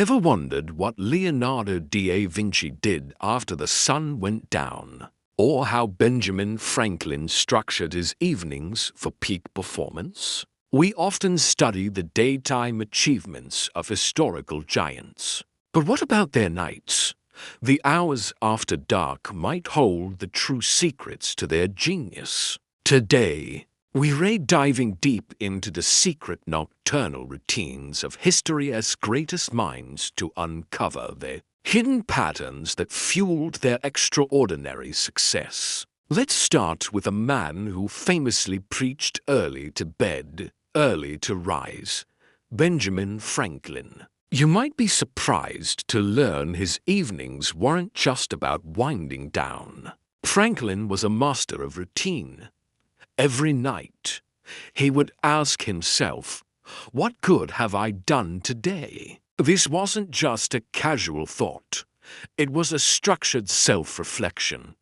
Ever wondered what Leonardo da Vinci did after the sun went down? Or how Benjamin Franklin structured his evenings for peak performance? We often study the daytime achievements of historical giants. But what about their nights? The hours after dark might hold the true secrets to their genius. Today, we're diving deep into the secret nocturnal routines of history's greatest minds to uncover the hidden patterns that fueled their extraordinary success. Let's start with a man who famously preached early to bed, early to rise, Benjamin Franklin. You might be surprised to learn his evenings weren't just about winding down. Franklin was a master of routine. Every night, he would ask himself, "What good have I done today?" This wasn't just a casual thought. It was a structured self-reflection.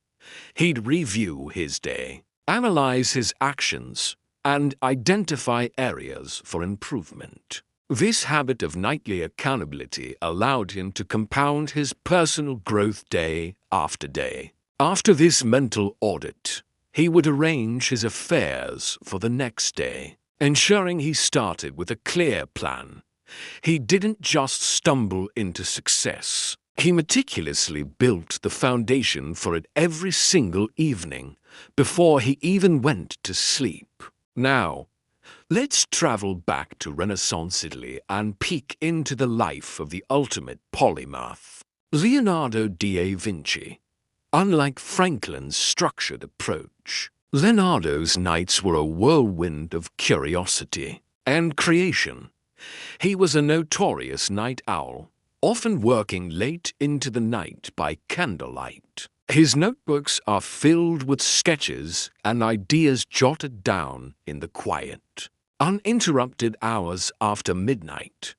He'd review his day, analyze his actions, and identify areas for improvement. This habit of nightly accountability allowed him to compound his personal growth day after day. After this mental audit, he would arrange his affairs for the next day, ensuring he started with a clear plan. He didn't just stumble into success. He meticulously built the foundation for it every single evening before he even went to sleep. Now, let's travel back to Renaissance Italy and peek into the life of the ultimate polymath, Leonardo da Vinci. Unlike Franklin's structured approach, Leonardo's nights were a whirlwind of curiosity and creation. He was a notorious night owl, often working late into the night by candlelight. His notebooks are filled with sketches and ideas jotted down in the quiet, uninterrupted hours after midnight.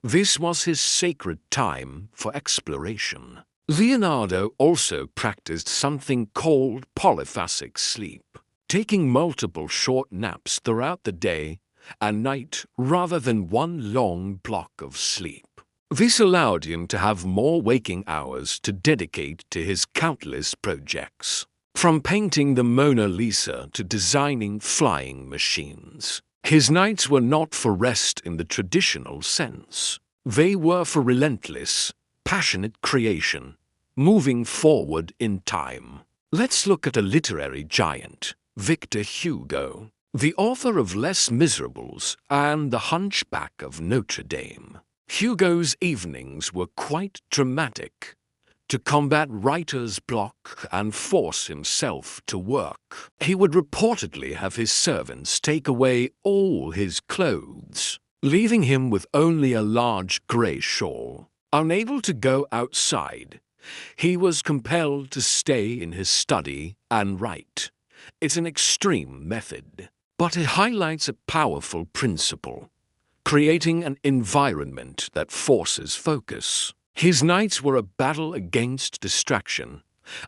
This was his sacred time for exploration. Leonardo also practiced something called polyphasic sleep, taking multiple short naps throughout the day and night rather than one long block of sleep. This allowed him to have more waking hours to dedicate to his countless projects, from painting the Mona Lisa to designing flying machines. His nights were not for rest in the traditional sense. They were for relentless, passionate creation, moving forward in time. Let's look at a literary giant, Victor Hugo, the author of Les Miserables and The Hunchback of Notre Dame. Hugo's evenings were quite dramatic. To combat writer's block and force himself to work, he would reportedly have his servants take away all his clothes, leaving him with only a large grey shawl. Unable to go outside, he was compelled to stay in his study and write. It's an extreme method, but it highlights a powerful principle: creating an environment that forces focus. His nights were a battle against distraction,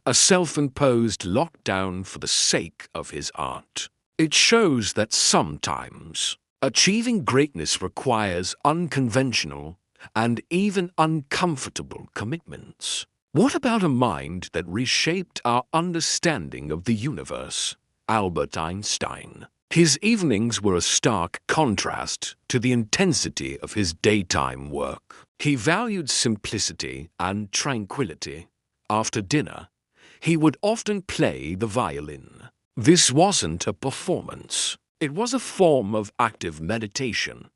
a self-imposed lockdown for the sake of his art. It shows that sometimes achieving greatness requires unconventional and even uncomfortable commitments. What about a mind that reshaped our understanding of the universe? Albert Einstein. His evenings were a stark contrast to the intensity of his daytime work. He valued simplicity and tranquility. After dinner, he would often play the violin. This wasn't a performance. It was a form of active meditation.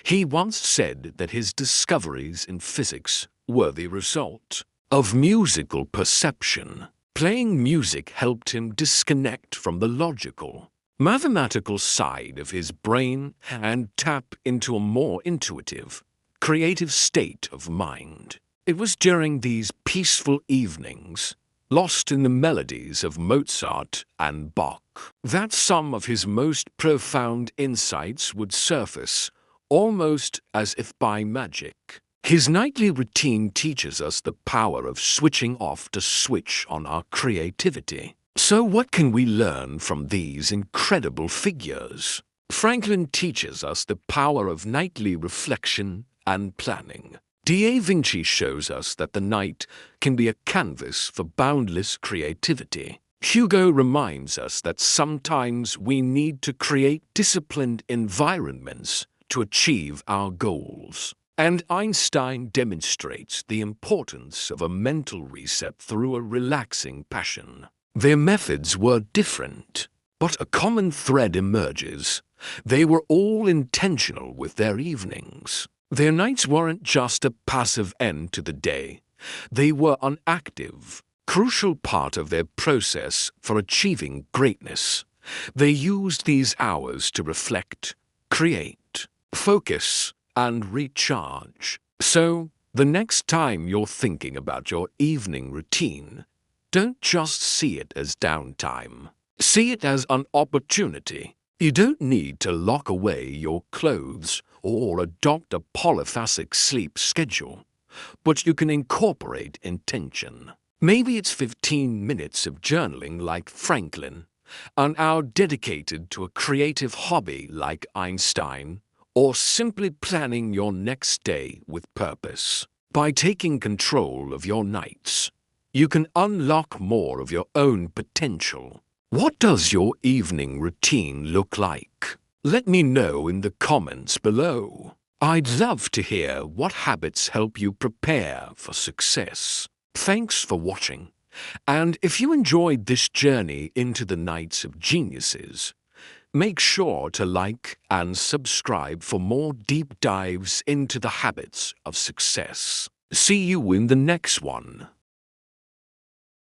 He once said that his discoveries in physics were the result of musical perception. Playing music helped him disconnect from the logical, mathematical side of his brain and tap into a more intuitive, creative state of mind. It was during these peaceful evenings, lost in the melodies of Mozart and Bach, that some of his most profound insights would surface, almost as if by magic. His nightly routine teaches us the power of switching off to switch on our creativity. So what can we learn from these incredible figures? Franklin teaches us the power of nightly reflection and planning. Da Vinci shows us that the night can be a canvas for boundless creativity. Hugo reminds us that sometimes we need to create disciplined environments to achieve our goals. And Einstein demonstrates the importance of a mental reset through a relaxing passion. Their methods were different, but a common thread emerges. They were all intentional with their evenings. Their nights weren't just a passive end to the day. They were an active, crucial part of their process for achieving greatness. They used these hours to reflect, create, focus, and recharge. So, the next time you're thinking about your evening routine, don't just see it as downtime. See it as an opportunity. You don't need to lock away your clothes or adopt a polyphasic sleep schedule, but you can incorporate intention. Maybe it's 15 minutes of journaling like Franklin, an hour dedicated to a creative hobby like Einstein, or simply planning your next day with purpose. By taking control of your nights, you can unlock more of your own potential. What does your evening routine look like? Let me know in the comments below. I'd love to hear what habits help you prepare for success. Thanks for watching, and if you enjoyed this journey into the Nights of Geniuses, make sure to like and subscribe for more deep dives into the habits of success. See you in the next one.